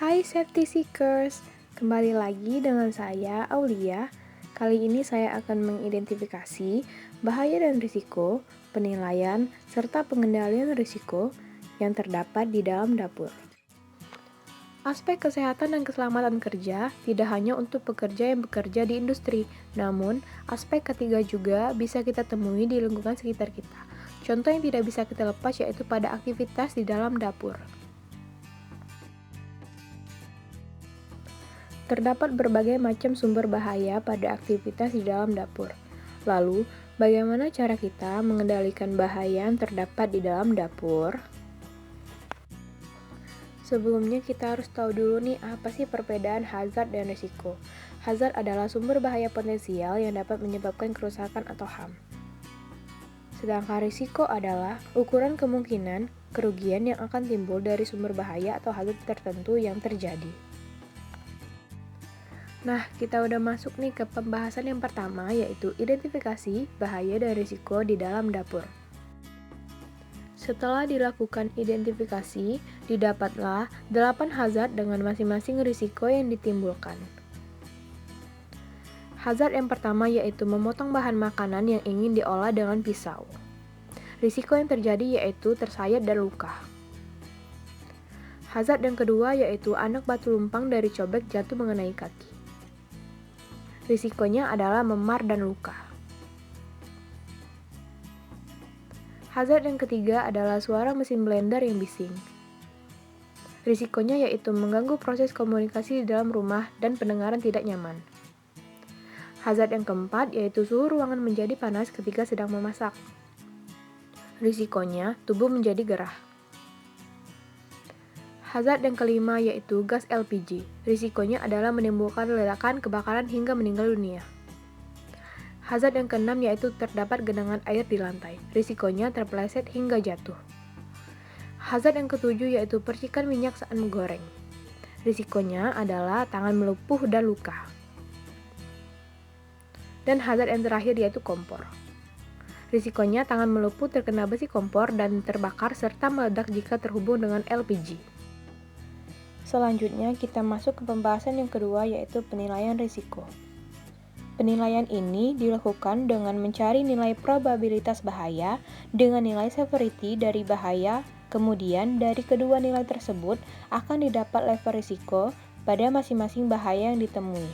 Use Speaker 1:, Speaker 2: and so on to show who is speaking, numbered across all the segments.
Speaker 1: Hai Safety Seekers, kembali lagi dengan saya Aulia. Kali ini saya akan mengidentifikasi bahaya dan risiko, penilaian, serta pengendalian risiko yang terdapat di dalam dapur. Aspek kesehatan dan keselamatan kerja tidak hanya untuk pekerja yang bekerja di industri, namun aspek ketiga juga bisa kita temui di lingkungan sekitar kita. Contoh yang tidak bisa kita lepas yaitu pada aktivitas di dalam dapur. Terdapat berbagai macam sumber bahaya pada aktivitas di dalam dapur. Lalu, bagaimana cara kita mengendalikan bahaya yang terdapat di dalam dapur? Sebelumnya kita harus tahu dulu nih apa sih perbedaan hazard dan risiko. Hazard adalah sumber bahaya potensial yang dapat menyebabkan kerusakan atau HAM. Sedangkan risiko adalah ukuran kemungkinan kerugian yang akan timbul dari sumber bahaya atau hazard tertentu yang terjadi. Nah, kita udah masuk nih ke pembahasan yang pertama, yaitu identifikasi bahaya dan risiko di dalam dapur. Setelah dilakukan identifikasi, didapatlah 8 hazard dengan masing-masing risiko yang ditimbulkan. Hazard yang pertama yaitu memotong bahan makanan yang ingin diolah dengan pisau. Risiko yang terjadi yaitu tersayat dan luka. Hazard yang kedua yaitu anak batu lumpang dari cobek jatuh mengenai kaki. Risikonya adalah memar dan luka. Hazard yang ketiga adalah suara mesin blender yang bising. Risikonya yaitu mengganggu proses komunikasi di dalam rumah dan pendengaran tidak nyaman. Hazard yang keempat yaitu suhu ruangan menjadi panas ketika sedang memasak. Risikonya tubuh menjadi gerah. Hazard yang kelima yaitu gas LPG. Risikonya adalah menimbulkan ledakan, kebakaran hingga meninggal dunia. Hazard yang keenam yaitu terdapat genangan air di lantai. Risikonya terpeleset hingga jatuh. Hazard yang ketujuh yaitu percikan minyak saat menggoreng. Risikonya adalah tangan melepuh dan luka. Dan hazard yang terakhir yaitu kompor. Risikonya tangan melepuh terkena besi kompor dan terbakar serta meledak jika terhubung dengan LPG. Selanjutnya kita masuk ke pembahasan yang kedua yaitu penilaian risiko. Penilaian ini dilakukan dengan mencari nilai probabilitas bahaya dengan nilai severity dari bahaya, kemudian dari kedua nilai tersebut akan didapat level risiko pada masing-masing bahaya yang ditemui.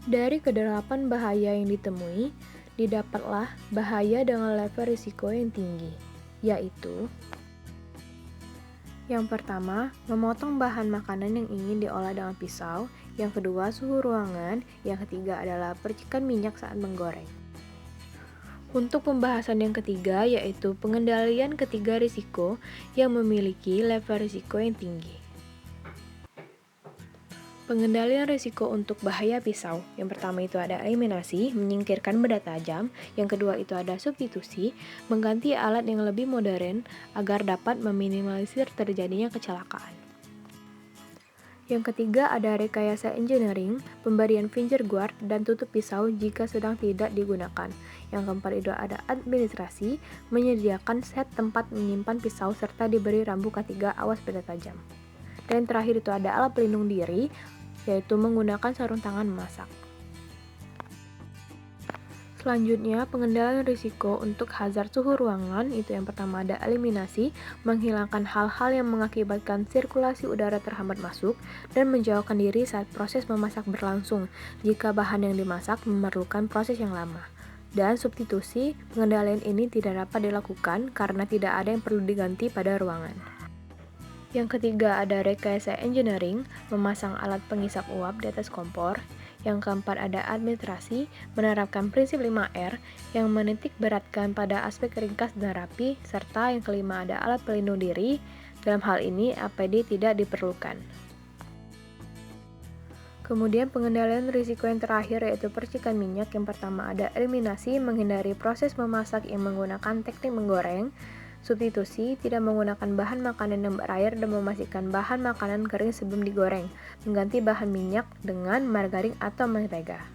Speaker 1: Dari kedelapan bahaya yang ditemui, didapatlah bahaya dengan level risiko yang tinggi, yaitu yang pertama, memotong bahan makanan yang ingin diolah dengan pisau. Yang kedua, suhu ruangan. Yang ketiga adalah percikan minyak saat menggoreng. Untuk pembahasan yang ketiga, yaitu pengendalian ketiga risiko yang memiliki level risiko yang tinggi. Pengendalian risiko untuk bahaya pisau. Yang pertama itu ada eliminasi, menyingkirkan benda tajam. Yang kedua itu ada substitusi, mengganti alat yang lebih modern agar dapat meminimalisir terjadinya kecelakaan. Yang ketiga ada rekayasa engineering, pemberian finger guard dan tutup pisau jika sedang tidak digunakan. Yang keempat itu ada administrasi, menyediakan set tempat menyimpan pisau serta diberi rambu K3 awas benda tajam. Dan terakhir itu ada alat pelindung diri, yaitu menggunakan sarung tangan memasak. Selanjutnya, pengendalian risiko untuk hazard suhu ruangan, itu yang pertama ada eliminasi, menghilangkan hal-hal yang mengakibatkan sirkulasi udara terhambat masuk, dan menjauhkan diri saat proses memasak berlangsung, jika bahan yang dimasak memerlukan proses yang lama. Dan substitusi, pengendalian ini tidak dapat dilakukan karena tidak ada yang perlu diganti pada ruangan. Yang ketiga ada rekayasa engineering, memasang alat pengisap uap di atas kompor. Yang keempat ada administrasi, menerapkan prinsip 5R yang menitik beratkan pada aspek ringkas dan rapi, serta yang kelima ada alat pelindung diri. Dalam hal ini APD tidak diperlukan. Kemudian pengendalian risiko yang terakhir yaitu percikan minyak. Yang pertama ada eliminasi, menghindari proses memasak yang menggunakan teknik menggoreng. Substitusi, tidak menggunakan bahan makanan yang berair dan memastikan bahan makanan kering sebelum digoreng, mengganti bahan minyak dengan margarin atau mentega.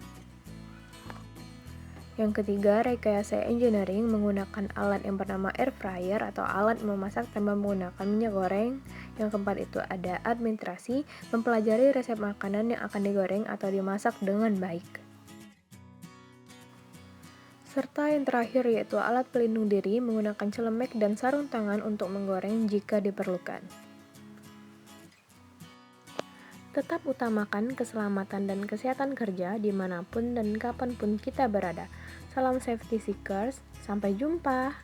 Speaker 1: Yang ketiga, rekayasa engineering menggunakan alat yang bernama air fryer atau alat memasak tanpa menggunakan minyak goreng. Yang keempat itu ada administrasi, mempelajari resep makanan yang akan digoreng atau dimasak dengan baik. Serta yang terakhir yaitu alat pelindung diri menggunakan celemek dan sarung tangan untuk menggoreng jika diperlukan. Tetap utamakan keselamatan dan kesehatan kerja dimanapun dan kapanpun kita berada. Salam safety seekers, sampai jumpa!